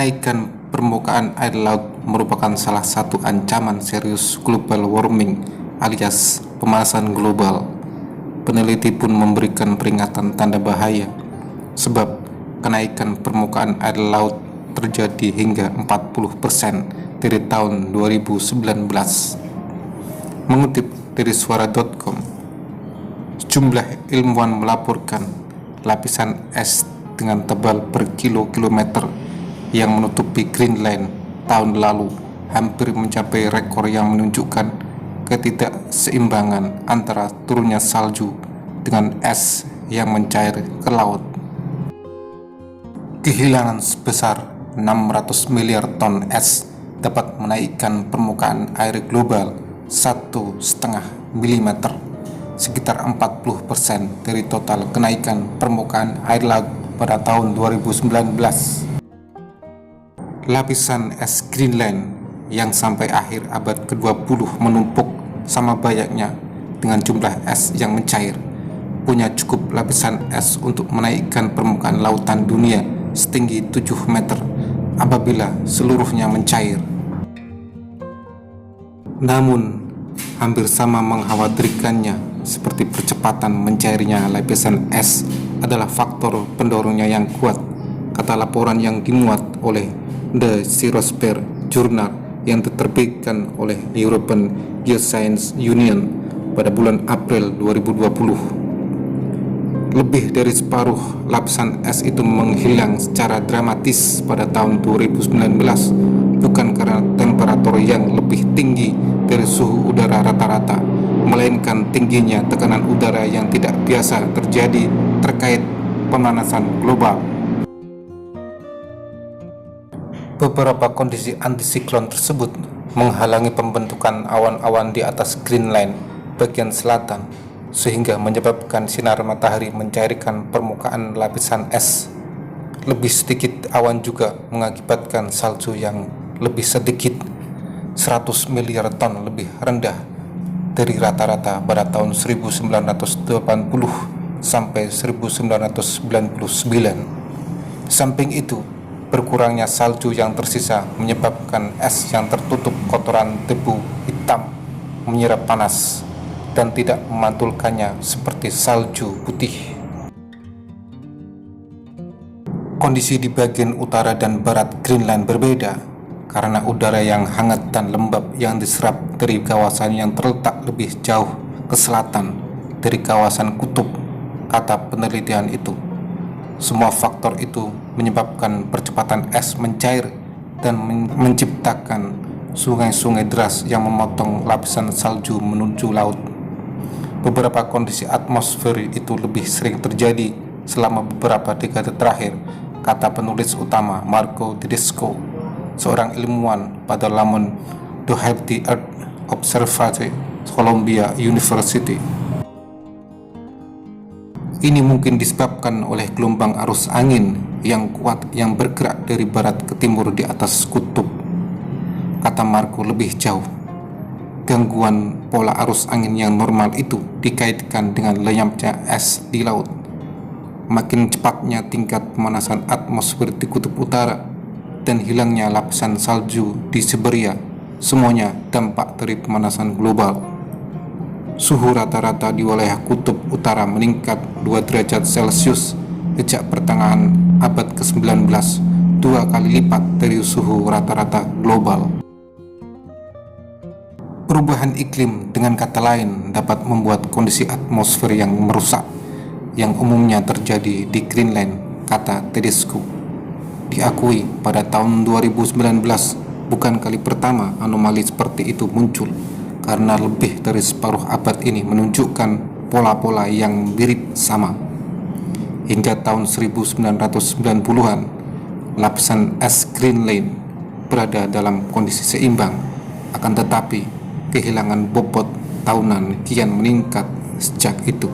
Kenaikan permukaan air laut merupakan salah satu ancaman serius global warming alias pemanasan global. Peneliti pun memberikan peringatan tanda bahaya, sebab kenaikan permukaan air laut terjadi hingga 40% dari tahun 2019. Mengutip dari suara.com, sejumlah ilmuwan melaporkan lapisan es dengan tebal berkilo-kilometer yang menutupi Greenland tahun lalu hampir mencapai rekor yang menunjukkan ketidakseimbangan antara turunnya salju dengan es yang mencair ke laut. Kehilangan sebesar 600 miliar ton es dapat menaikkan permukaan air global 1,5 mm, sekitar 40% dari total kenaikan permukaan air laut pada tahun 2019. Lapisan es Greenland yang sampai akhir abad ke-20 menumpuk sama banyaknya dengan jumlah es yang mencair, punya cukup lapisan es untuk menaikkan permukaan lautan dunia setinggi 7 meter apabila seluruhnya mencair. Namun, hampir sama mengkhawatirkannya seperti percepatan mencairnya lapisan es adalah faktor pendorongnya yang kuat, kata laporan yang dimuat oleh The Crossphere Journal yang diterbitkan oleh European Geoscience Union pada bulan April 2020. Lebih dari separuh lapisan es itu menghilang secara dramatis pada tahun 2019, bukan karena temperatur yang lebih tinggi dari suhu udara rata-rata, melainkan tingginya tekanan udara yang tidak biasa terjadi terkait pemanasan global. Beberapa kondisi antisiklon tersebut menghalangi pembentukan awan-awan di atas Greenland bagian selatan, sehingga menyebabkan sinar matahari mencairkan permukaan lapisan es. Lebih sedikit awan juga mengakibatkan salju yang lebih sedikit 100 miliar ton lebih rendah dari rata-rata pada tahun 1980 sampai 1999. Samping itu, berkurangnya salju yang tersisa menyebabkan es yang tertutup kotoran debu hitam menyerap panas dan tidak memantulkannya seperti salju putih. Kondisi di bagian utara dan barat Greenland berbeda karena udara yang hangat dan lembab yang diserap dari kawasan yang terletak lebih jauh ke selatan dari kawasan kutub, kata penelitian itu. Semua faktor itu menyebabkan percepatan es mencair dan menciptakan sungai-sungai deras yang memotong lapisan salju menuju laut. Beberapa kondisi atmosfer itu lebih sering terjadi selama beberapa dekade terakhir, kata penulis utama Marco Tedesco, seorang ilmuwan pada laman The Healthy Earth Observatory, Columbia University. Ini mungkin disebabkan oleh gelombang arus angin yang kuat yang bergerak dari barat ke timur di atas kutub, kata Marco lebih jauh. Gangguan pola arus angin yang normal itu dikaitkan dengan lenyapnya es di laut. Makin cepatnya tingkat pemanasan atmosfer di kutub utara dan hilangnya lapisan salju di Siberia, semuanya dampak dari pemanasan global. Suhu rata-rata di wilayah kutub utara meningkat 2 derajat Celcius sejak pertengahan abad ke-19, 2 kali lipat dari suhu rata-rata global. Perubahan iklim, dengan kata lain, dapat membuat kondisi atmosfer yang merusak, yang umumnya terjadi di Greenland, kata Tedesco. Diakui pada tahun 2019 bukan kali pertama anomali seperti itu muncul, karena lebih dari separuh abad ini menunjukkan pola-pola yang mirip sama. Hingga tahun 1990-an, lapisan es Greenland berada dalam kondisi seimbang, akan tetapi kehilangan bobot tahunan kian meningkat sejak itu.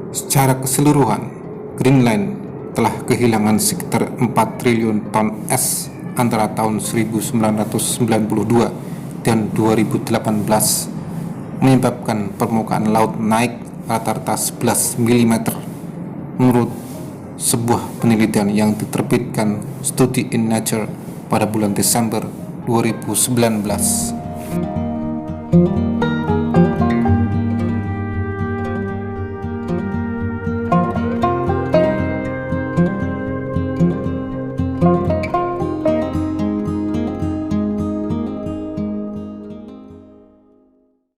Secara keseluruhan, Greenland telah kehilangan sekitar 4 triliun ton es antara tahun 1992 dan 2018, menyebabkan permukaan laut naik rata-rata 11 mm. Menurut sebuah penelitian yang diterbitkan Study in Nature pada bulan Desember 2019.